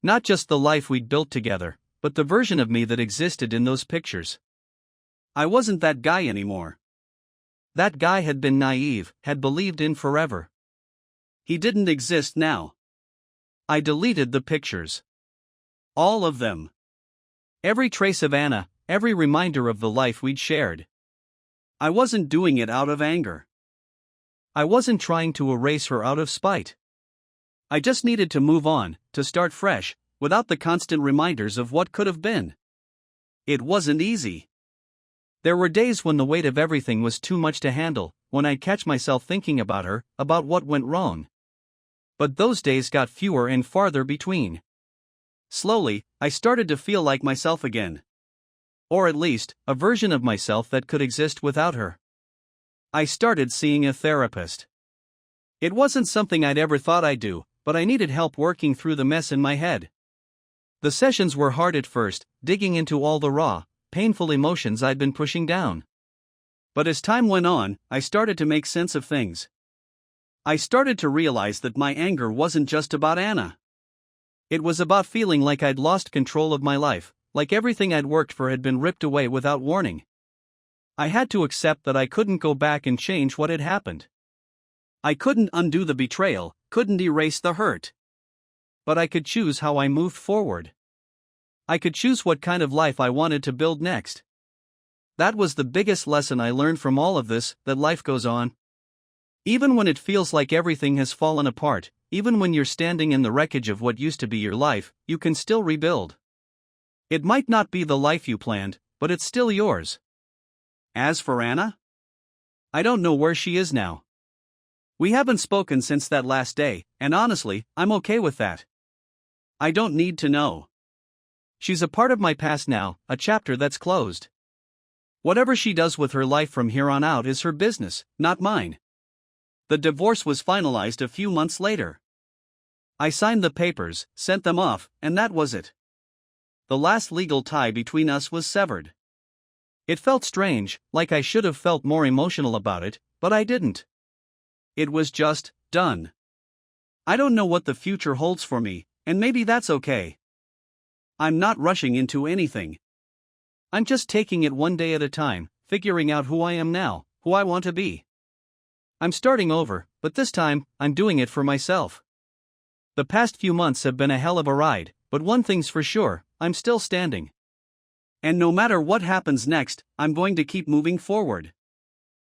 A: Not just the life we'd built together, but the version of me that existed in those pictures. I wasn't that guy anymore. That guy had been naive, had believed in forever. He didn't exist now. I deleted the pictures. All of them. Every trace of Anna, every reminder of the life we'd shared. I wasn't doing it out of anger. I wasn't trying to erase her out of spite. I just needed to move on, to start fresh, without the constant reminders of what could have been. It wasn't easy. There were days when the weight of everything was too much to handle, when I'd catch myself thinking about her, about what went wrong. But those days got fewer and farther between. Slowly, I started to feel like myself again. Or at least, a version of myself that could exist without her. I started seeing a therapist. It wasn't something I'd ever thought I'd do, but I needed help working through the mess in my head. The sessions were hard at first, digging into all the raw, painful emotions I'd been pushing down. But as time went on, I started to make sense of things. I started to realize that my anger wasn't just about Anna. It was about feeling like I'd lost control of my life, like everything I'd worked for had been ripped away without warning. I had to accept that I couldn't go back and change what had happened. I couldn't undo the betrayal, couldn't erase the hurt. But I could choose how I moved forward. I could choose what kind of life I wanted to build next. That was the biggest lesson I learned from all of this, that life goes on. Even when it feels like everything has fallen apart, even when you're standing in the wreckage of what used to be your life, you can still rebuild. It might not be the life you planned, but it's still yours. As for Anna? I don't know where she is now. We haven't spoken since that last day, and honestly, I'm okay with that. I don't need to know. She's a part of my past now, a chapter that's closed. Whatever she does with her life from here on out is her business, not mine. The divorce was finalized a few months later. I signed the papers, sent them off, and that was it. The last legal tie between us was severed. It felt strange, like I should have felt more emotional about it, but I didn't. It was just done. I don't know what the future holds for me, and maybe that's okay. I'm not rushing into anything. I'm just taking it one day at a time, figuring out who I am now, who I want to be. I'm starting over, but this time, I'm doing it for myself. The past few months have been a hell of a ride, but one thing's for sure, I'm still standing. And no matter what happens next, I'm going to keep moving forward.